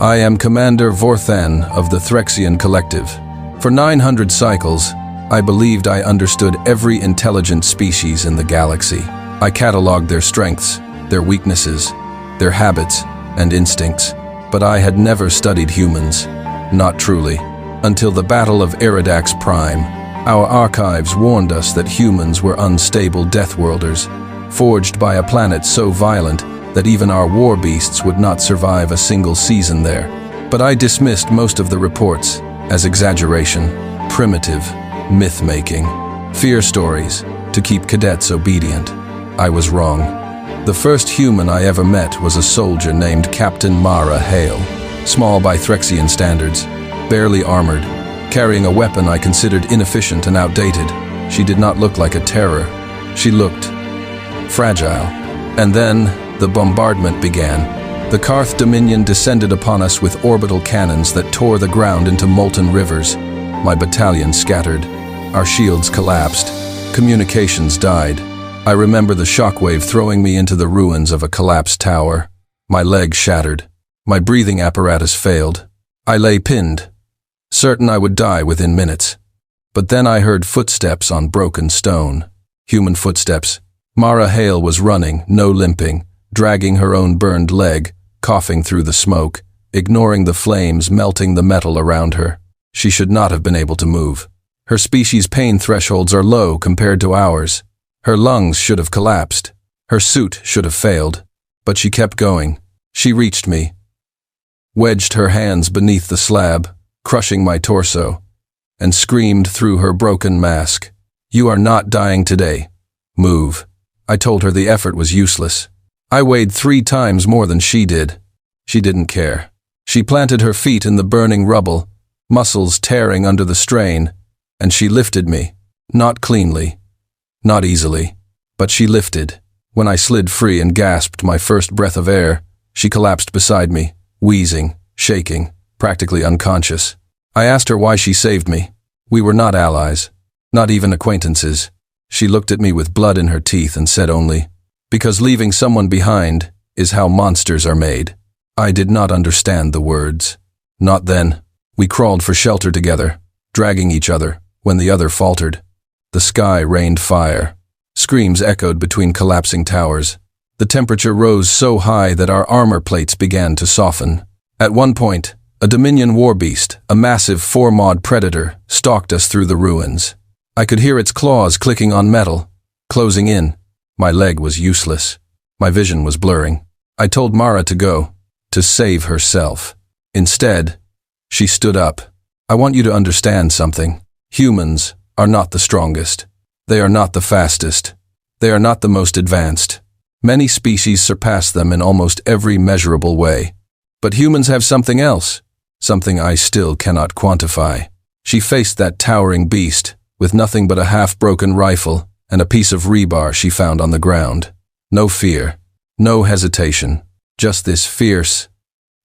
I am Commander Vorthan of the Threxian Collective. For 900 cycles, I believed I understood every intelligent species in the galaxy. I cataloged their strengths, their weaknesses, their habits and instincts, but I had never studied humans, not truly. Until the Battle of Eridax Prime, our archives warned us that humans were unstable deathworlders, forged by a planet so violent that even our war beasts would not survive a single season there. But I dismissed most of the reports as exaggeration, primitive, myth-making, fear stories to keep cadets obedient. I was wrong. The first human I ever met was a soldier named Captain Mara Hale, small by Threxian standards, barely armored, carrying a weapon I considered inefficient and outdated. She did not look like a terror. She looked fragile. And then the bombardment began. The Karth Dominion descended upon us with orbital cannons that tore the ground into molten rivers. My battalion scattered. Our shields collapsed. Communications died. I remember the shockwave throwing me into the ruins of a collapsed tower. My leg shattered. My breathing apparatus failed. I lay pinned, certain I would die within minutes. But then I heard footsteps on broken stone. Human footsteps. Mara Hale was running, no limping, dragging her own burned leg, coughing through the smoke, ignoring the flames melting the metal around her. She should not have been able to move. Her species' pain thresholds are low compared to ours. Her lungs should have collapsed. Her suit should have failed. But she kept going. She reached me, wedged her hands beneath the slab, crushing my torso, and screamed through her broken mask, "You are not dying today. Move." I told her the effort was useless. I weighed 3 times more than she did. She didn't care. She planted her feet in the burning rubble, muscles tearing under the strain, and she lifted me. Not cleanly, not easily, but she lifted. When I slid free and gasped my first breath of air, she collapsed beside me, wheezing, shaking, practically unconscious. I asked her why she saved me. We were not allies, not even acquaintances. She looked at me with blood in her teeth and said only, "Because leaving someone behind is how monsters are made." I did not understand the words. Not then. We crawled for shelter together, dragging each other, when the other faltered. The sky rained fire. Screams echoed between collapsing towers. The temperature rose so high that our armor plates began to soften. At one point, a Dominion war beast, a massive 4-mod predator, stalked us through the ruins. I could hear its claws clicking on metal, closing in. My leg was useless. My vision was blurring. I told Mara to go, to save herself. Instead, she stood up. "I want you to understand something. Humans are not the strongest. They are not the fastest. They are not the most advanced. Many species surpass them in almost every measurable way. But humans have something else, something I still cannot quantify." She faced that towering beast, with nothing but a half-broken rifle and a piece of rebar she found on the ground. No fear, no hesitation, just this fierce,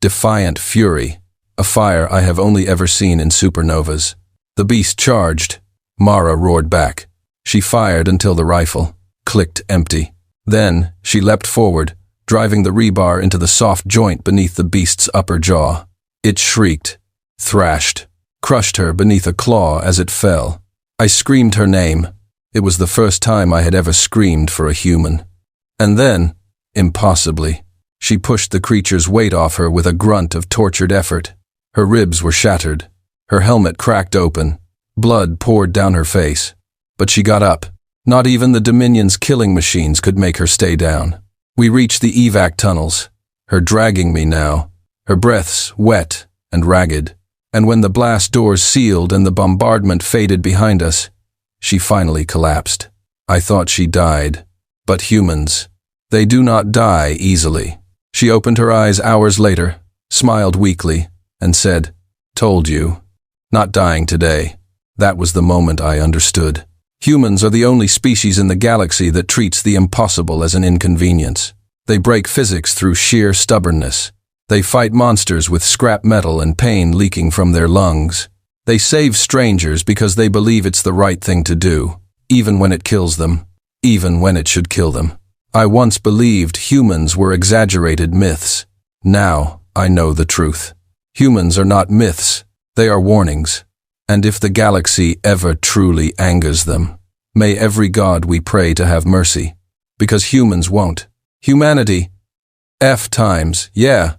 defiant fury, a fire I have only ever seen in supernovas. The beast charged. Mara roared back. She fired until the rifle clicked empty. Then she leapt forward, driving the rebar into the soft joint beneath the beast's upper jaw. It shrieked, thrashed, crushed her beneath a claw as it fell. I screamed her name. It was the first time I had ever screamed for a human. And then, impossibly, she pushed the creature's weight off her with a grunt of tortured effort. Her ribs were shattered. Her helmet cracked open. Blood poured down her face. But she got up. Not even the Dominion's killing machines could make her stay down. We reached the evac tunnels, her dragging me now, her breaths wet and ragged. And when the blast doors sealed and the bombardment faded behind us, she finally collapsed. I thought she died. But humans, they do not die easily. She opened her eyes hours later, smiled weakly, and said, "Told you. Not dying today." That was the moment I understood. Humans are the only species in the galaxy that treats the impossible as an inconvenience. They break physics through sheer stubbornness. They fight monsters with scrap metal and pain leaking from their lungs. They save strangers because they believe it's the right thing to do, even when it kills them, even when it should kill them. I once believed humans were exaggerated myths. Now I know the truth. Humans are not myths, they are warnings. And if the galaxy ever truly angers them, may every god we pray to have mercy, because humans won't. Humanity, F times, yeah.